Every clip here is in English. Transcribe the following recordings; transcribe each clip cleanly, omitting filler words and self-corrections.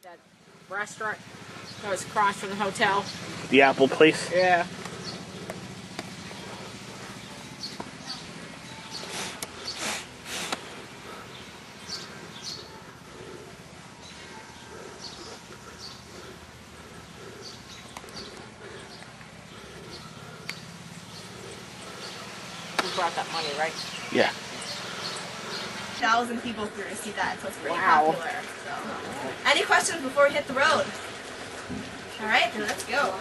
That restaurant that was across from the hotel. The Apple place? Yeah. You brought that money, right? Yeah. 1,000 people through to see that, so it's pretty Wow. popular. So. Any questions before we hit the road? All right, then let's go.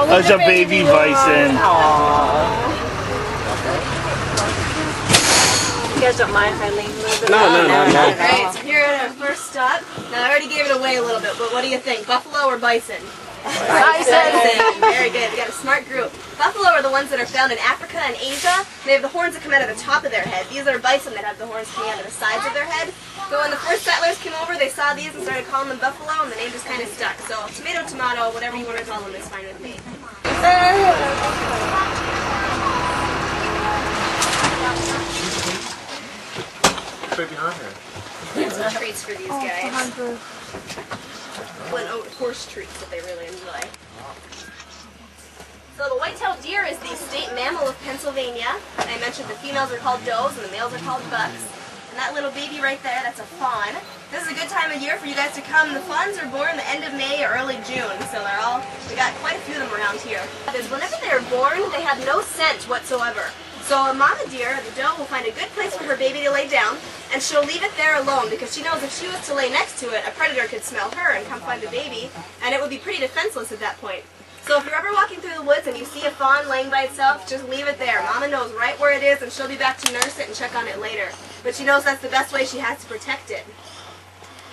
That's a baby bison. You guys don't mind if I lean a little bit? No. Alright, so here at our first stop. Now I already gave it away a little bit, but what do you think? Buffalo or bison? Bison! Very good. We got a smart group. Buffalo are the ones that are found in Africa and Asia. They have the horns that come out of the top of their head. These are bison that have the horns coming out of the sides of their head. So when the first settlers came over, they saw these and started calling them buffalo, and the name just kind of stuck. So tomato, tomato, whatever you want to call them is fine with me. Right behind her. Some treats for these guys. Horse treats that they really enjoy. So the white-tailed deer is the state mammal of Pennsylvania. I mentioned the females are called does and the males are called bucks. And that little baby right there, that's a fawn. This is a good time of year for you guys to come. The fawns are born the end of May or early June, so we got quite a few of them around here. Because whenever they're born, they have no scent whatsoever. So a mama deer, the doe, will find a good place for her baby to lay down, and she'll leave it there alone because she knows if she was to lay next to it, a predator could smell her and come find the baby, and it would be pretty defenseless at that point. So if you're ever walking through the woods and you see a fawn laying by itself, just leave it there. Mama knows right where it is, and she'll be back to nurse it and check on it later. But she knows that's the best way she has to protect it.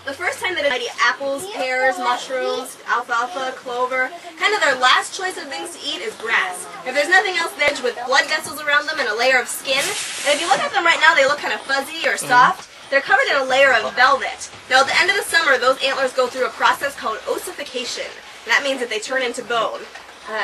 The first time that I eat apples, pears, mushrooms, alfalfa, clover, kind of their last choice of things to eat is grass. If there's nothing else there with blood vessels around them and a layer of skin, and if you look at them right now, they look kind of fuzzy or soft. They're covered in a layer of velvet. Now at the end of the summer, those antlers go through a process called ossification. And that means that they turn into bone.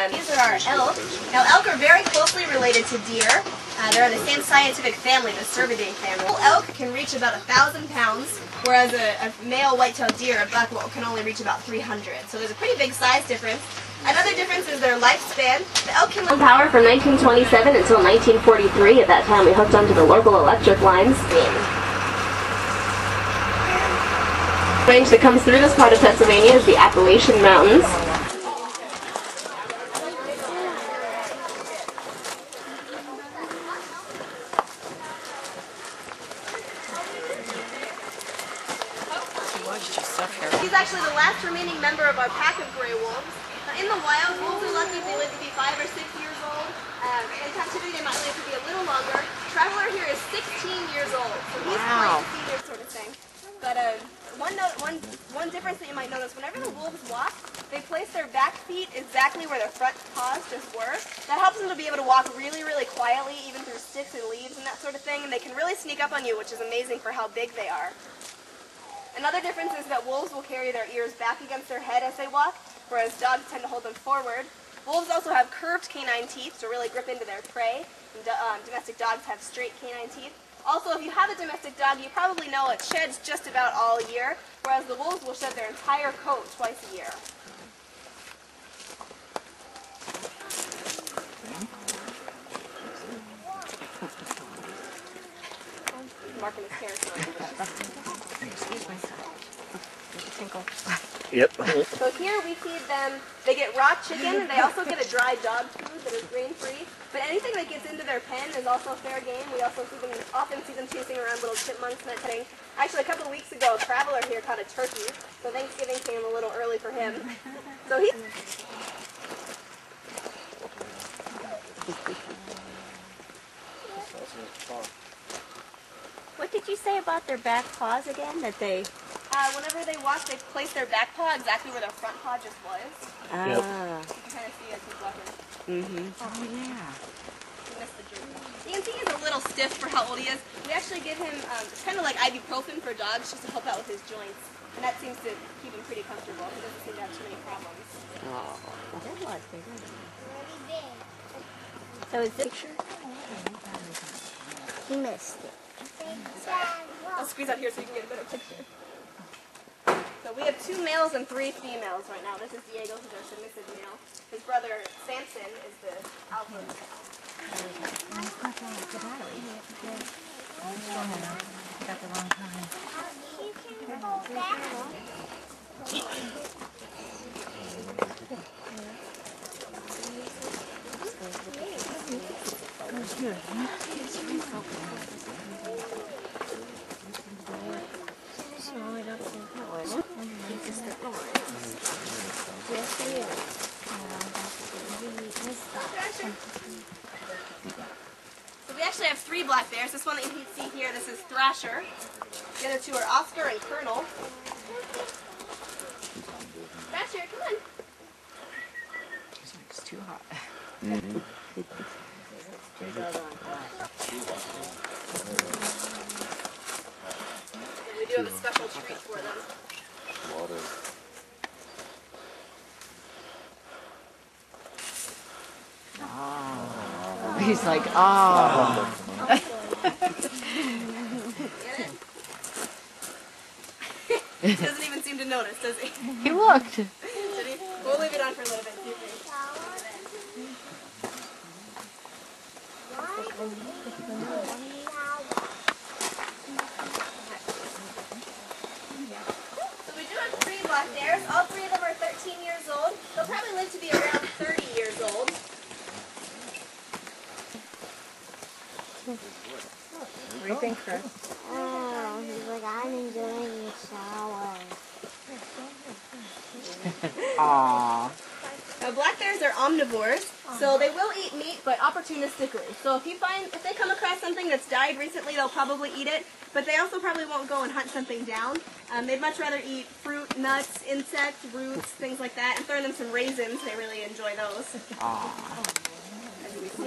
These are our elk. Now elk are very closely related to deer. They're in the same scientific family, the Cervidae family. Elk can reach about 1,000 pounds, whereas a male white-tailed deer, a buck, can only reach about 300. So there's a pretty big size difference. Another difference is their lifespan. The elk can live in power from 1927 until 1943. At that time, we hooked onto the local electric lines. The range that comes through this part of Pennsylvania is the Appalachian Mountains. He's actually the last remaining member of our pack of gray wolves. In the wild, wolves are lucky if they live to be 5 or 6 years old. In captivity, they might live to be a little longer. Traveler here is 16 years old, so he's quite a senior sort of thing. But one difference that you might notice, whenever the wolves walk, they place their back feet exactly where their front paws just were. That helps them to be able to walk really, really quietly, even through sticks and leaves and that sort of thing, and they can really sneak up on you, which is amazing for how big they are. Another difference is that wolves will carry their ears back against their head as they walk, whereas dogs tend to hold them forward. Wolves also have curved canine teeth to really grip into their prey, and domestic dogs have straight canine teeth. Also, if you have a domestic dog, you probably know it sheds just about all year, whereas the wolves will shed their entire coat twice a year. Marking his territory. Yep. So here we feed them, they get raw chicken, and they also get a dry dog food that is grain-free. But anything that gets into their pen is also fair game. We also often see them chasing around little chipmunks and that kind of thing. Actually, a couple of weeks ago, a traveler here caught a turkey, so Thanksgiving came a little early for him. So he... What did you say about their back paws again? That they... Whenever they walk, they place their back paw exactly where their front paw just was. Ah. You can kind of see as he's walking. Oh, yeah. He missed the joint. You can see he's a little stiff for how old he is. We actually give him, it's kind of like ibuprofen for dogs just to help out with his joints. And that seems to keep him pretty comfortable. He doesn't seem to have too many problems. Oh, they're a lot bigger. So is this picture? He missed it. I'll squeeze out here so you can get a better picture. So we have 2 males and 3 females right now. This is Diego, who's our submissive male. His brother Samson is the alpha male. Got the wrong kind. So we actually have 3 black bears. This one that you can see here, this is Thrasher. The other 2 are Oscar and Colonel. Thrasher, come on. It's too hot. We do have a special treat for them. He's like, oh. He doesn't even seem to notice, does he? He looked. Did he? We'll leave it on for a little bit. See if he- So we do have 3 black bears. All 3 of them are 13 years old. They'll probably live to be around 30 years old. What do you think, Chris? Oh, he's like, I'm enjoying the shower. Aww. Now, black bears are omnivores, so they will eat meat, but opportunistically. So if they come across something that's died recently, they'll probably eat it. But they also probably won't go and hunt something down. They'd much rather eat fruit, nuts, insects, roots, things like that. And throw them some raisins. They really enjoy those. Aww. He's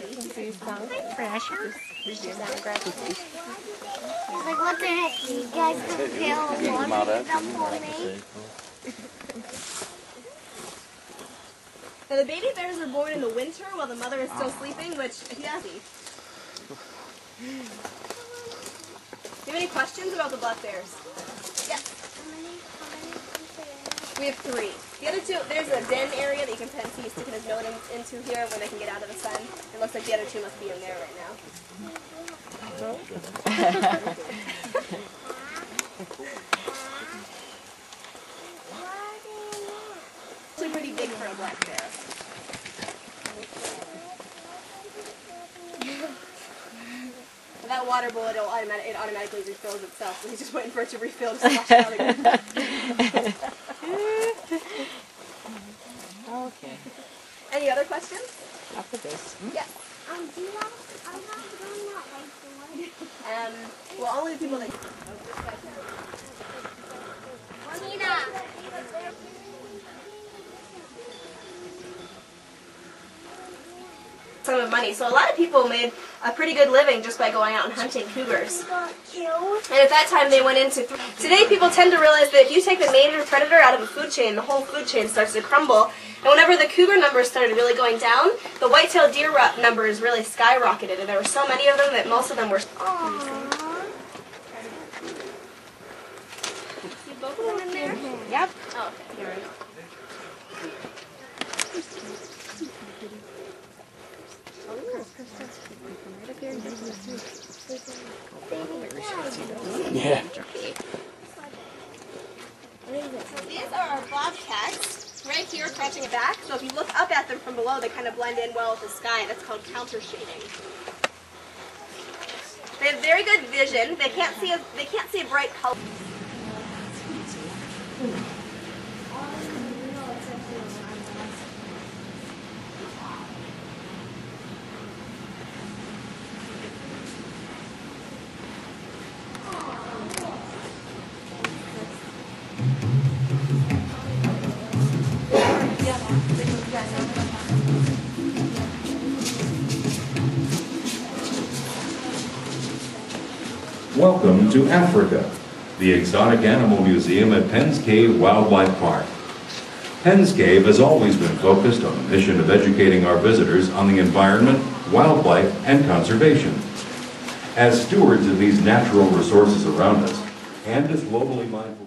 like, what the heck? You guys can kill one of them for me? Now, the baby bears are born in the winter while the mother is still sleeping, which, yeah. Do you have any questions about the black bears? Yes. We have 3. The other 2, there's a den area that you can see sticking his nose into here where they can get out of the sun. It looks like the other 2 must be in there right now. Actually pretty big for a black bear. With that water bowl, it automatically refills itself, so he's just waiting for it to refill to splash it out again. Okay. Any other questions? After this. Yes. I'm not going that way for Well, only the people that... Tina. Some of money. So a lot of people made a pretty good living just by going out and hunting cougars. And at that time they went into... Today people tend to realize that if you take the major predator out of a food chain, the whole food chain starts to crumble. And whenever the cougar numbers started really going down, the white-tailed deer numbers really skyrocketed. And there were so many of them that most of them were... See both of them in there? Yep. Oh, okay. Here we go. Yeah. So these are our bobcats, right here crouching back. So if you look up at them from below, they kind of blend in well with the sky. That's called counter shading. They have very good vision. They can't see a bright color. Welcome to Africa, the exotic animal museum at Penn's Cave Wildlife Park. Penn's Cave has always been focused on the mission of educating our visitors on the environment, wildlife, and conservation. As stewards of these natural resources around us, and as globally mindful